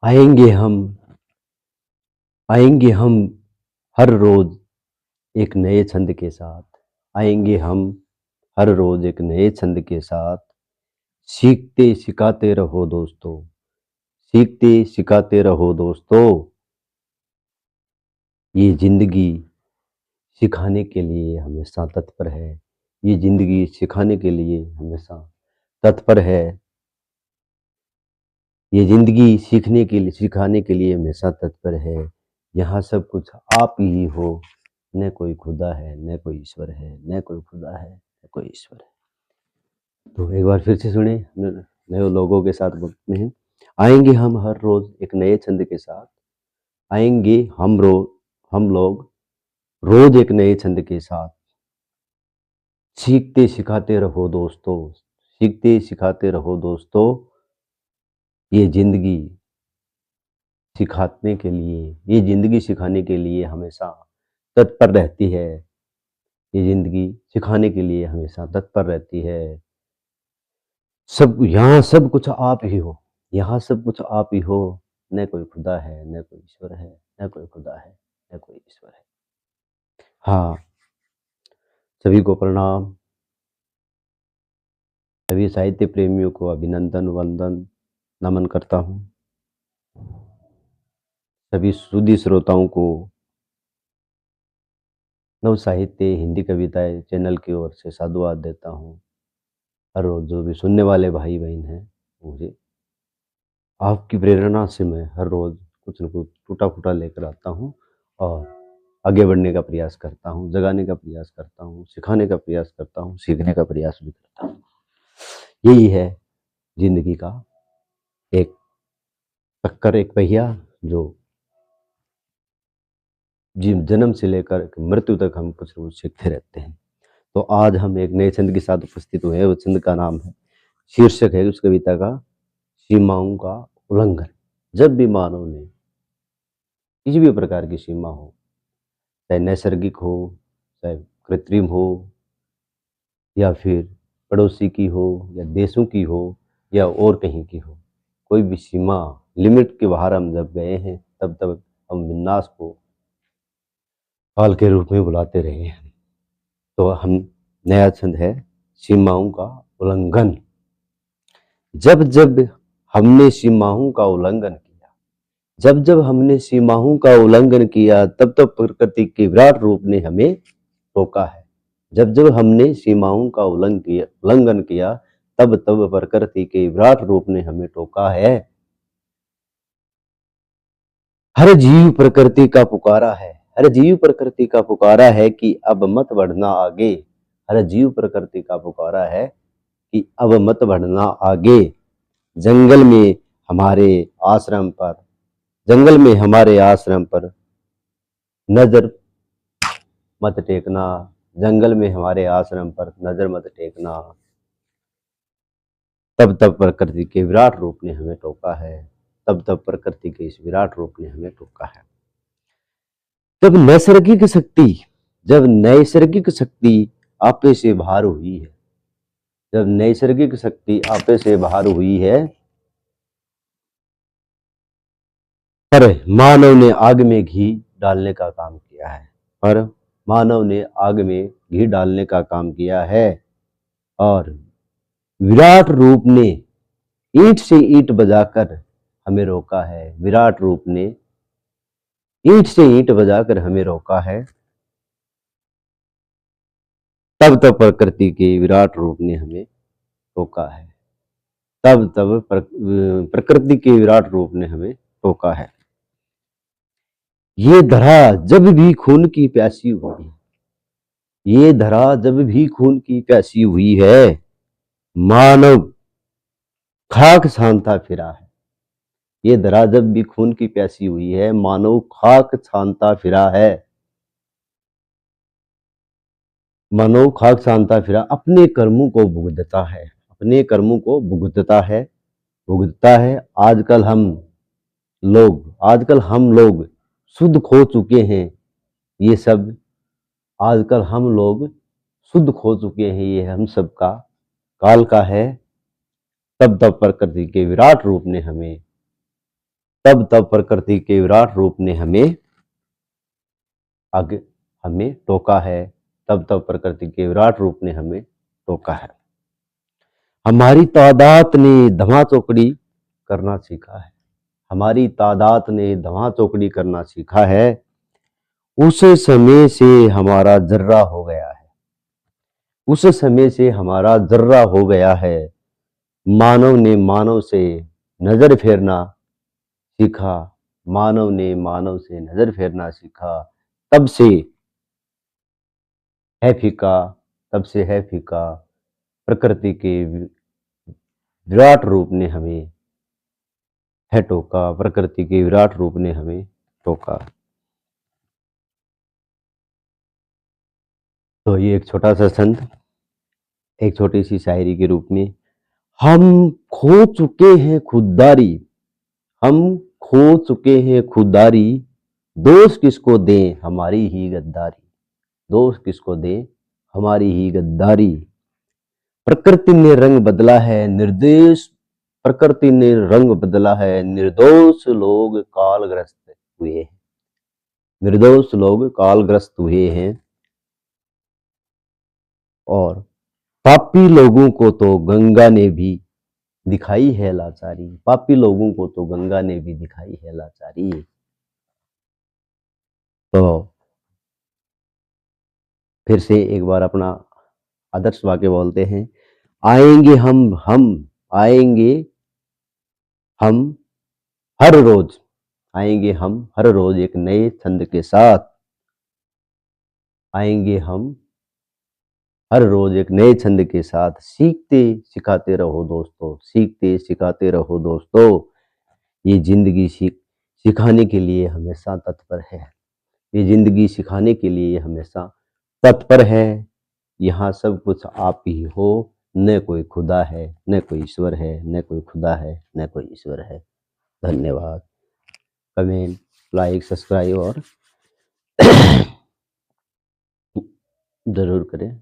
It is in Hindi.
आएंगे हम आएंगे हम हर रोज एक नए छंद के साथ। आएंगे हम हर रोज एक नए छंद के साथ। सीखते सिखाते रहो दोस्तों। सीखते सिखाते रहो दोस्तों। ये जिंदगी सिखाने के लिए हमेशा तत्पर है। ये जिंदगी सिखाने के लिए हमेशा तत्पर है। ये जिंदगी सिखाने के लिए हमेशा तत्पर है। यहाँ सब कुछ आप ही हो। न कोई खुदा है, न कोई ईश्वर है, न कोई खुदा है, न कोई ईश्वर है। तो एक बार फिर से सुने, नए लोगों के साथ बोलते हैं। आएंगे हम हर रोज एक नए छंद के साथ। आएंगे हम लोग रोज एक नए छंद के साथ। सीखते सिखाते रहो दोस्तों। सीखते सिखाते रहो दोस्तों। ये जिंदगी सिखाने के लिए ये जिंदगी सिखाने के लिए हमेशा तत्पर रहती है। ये जिंदगी सिखाने के लिए हमेशा तत्पर रहती है। सब यहाँ सब कुछ आप ही हो। यहाँ सब कुछ आप ही हो। न कोई खुदा है, न कोई ईश्वर है, न कोई खुदा है, न कोई ईश्वर है। हाँ, सभी को प्रणाम। सभी साहित्य प्रेमियों को अभिनंदन वंदन नमन करता हूँ। सभी सुधी श्रोताओं को नव साहित्य हिंदी कविताएं चैनल की ओर से साधुवाद देता हूँ। हर रोज जो भी सुनने वाले भाई बहन हैं, मुझे आपकी प्रेरणा से मैं हर रोज कुछ न कुछ टूटा फूटा लेकर आता हूँ और आगे बढ़ने का प्रयास करता हूँ, जगाने का प्रयास करता हूँ, सिखाने का प्रयास करता हूँ, सीखने का प्रयास भी करता हूँ। यही है जिंदगी का एक चक्कर, एक पहिया जो जन्म से लेकर मृत्यु तक हम कुछ न कुछ सीखते रहते हैं। तो आज हम एक नए छंद के साथ उपस्थित हुए हैं। वो छंद का नाम है, शीर्षक है उस कविता का, सीमाओं का उल्लंघन। जब भी मानव ने किसी भी प्रकार की सीमा हो, चाहे नैसर्गिक हो, चाहे कृत्रिम हो, या फिर पड़ोसी की हो, या देशों की हो, या और कहीं की हो, कोई भी सीमा लिमिट के बाहर हम जब गए हैं, तब तब हम विनाश को काल के रूप में बुलाते रहे हैं। तो हम नया छंद है, सीमाओं का उल्लंघन। जब जब हमने सीमाओं का उल्लंघन किया, जब जब हमने सीमाओं का उल्लंघन किया, तब तब प्रकृति के विराट रूप ने हमें रोका है। जब जब हमने सीमाओं का उल्लंघन किया, तब तब प्रकृति के विराट रूप ने हमें टोका है। हर जीव प्रकृति का पुकारा है। हर जीव प्रकृति का पुकारा है कि अब मत बढ़ना आगे। हर जीव प्रकृति का पुकारा है कि अब मत बढ़ना आगे। जंगल में हमारे आश्रम पर जंगल में हमारे आश्रम पर नजर मत टेकना। जंगल में हमारे आश्रम पर नजर मत टेकना। तब तब प्रकृति के विराट रूप ने हमें टोका है। तब तब प्रकृति के इस विराट रूप ने हमें टोका है। जब नैसर्गिक शक्ति आपे से बाहर हुई है, जब नैसर्गिक शक्ति आपे से बाहर हुई है, पर मानव ने आग में घी डालने का काम किया है। पर मानव ने आग में घी डालने का काम किया है और विराट रूप ने ईंट से ईंट बजाकर हमें रोका है। विराट रूप ने ईंट से ईंट बजाकर हमें रोका है। तब तब प्रकृति के विराट रूप ने हमें रोका है। तब तब प्रकृति के विराट रूप ने हमें रोका है। ये धरा जब भी खून की प्यासी हुई, ये धरा जब भी खून की प्यासी हुई है, मानव खाक छानता फिरा है। ये धरा जब भी खून की प्यासी हुई है, मानव खाक छानता फिरा है। मानव खाक छानता फिरा, अपने कर्मों को भुगतता है। अपने कर्मों को भुगतता है। आजकल हम लोग शुद्ध खो चुके हैं। ये सब आजकल हम लोग शुद्ध खो चुके हैं। ये हम सब का काल का है। तब तब प्रकृति के विराट रूप ने हमें तब तब प्रकृति के विराट रूप ने हमें आगे हमें टोका है, तब तब प्रकृति के विराट रूप ने हमें टोका है। हमारी तादात ने धमा चौकड़ी करना सीखा है, हमारी तादात ने धमा चौकड़ी करना सीखा है। उस समय से हमारा जर्रा हो गया है, उस समय से हमारा जर्रा हो गया है। मानव ने मानव से नजर फेरना सीखा, मानव ने मानव से नजर फेरना सीखा। तब से है फीका, तब से है फीका, प्रकृति के विराट रूप ने हमें है टोका, प्रकृति के विराट रूप ने हमें टोका। तो ये एक छोटा सा छंद, एक छोटी सी शायरी के रूप में। हम खो चुके हैं खुददारी, हम खो चुके हैं खुददारी, दोष किसको दें हमारी ही गद्दारी, दोष किसको दें हमारी ही गद्दारी। प्रकृति ने रंग बदला है निर्देश, प्रकृति ने रंग बदला है, निर्दोष लोग कालग्रस्त हुए हैं, निर्दोष लोग कालग्रस्त हुए हैं। और पापी लोगों को तो गंगा ने भी दिखाई है लाचारी, पापी लोगों को तो गंगा ने भी दिखाई है लाचारी। तो फिर से एक बार अपना आदर्श वाक्य बोलते हैं। आएंगे हम आएंगे हम हर रोज, आएंगे हम हर रोज एक नए छंद के साथ, आएंगे हम हर रोज एक नए छंद के साथ। सीखते सिखाते रहो दोस्तों, सीखते सिखाते रहो दोस्तों। ये जिंदगी सिखाने के लिए हमेशा तत्पर है, ये जिंदगी सिखाने के लिए हमेशा तत्पर है। यहाँ सब कुछ आप ही हो, न कोई खुदा है, न कोई ईश्वर है, न कोई खुदा है, न कोई ईश्वर है। धन्यवाद। कमेंट, लाइक, सब्सक्राइब और जरूर करें।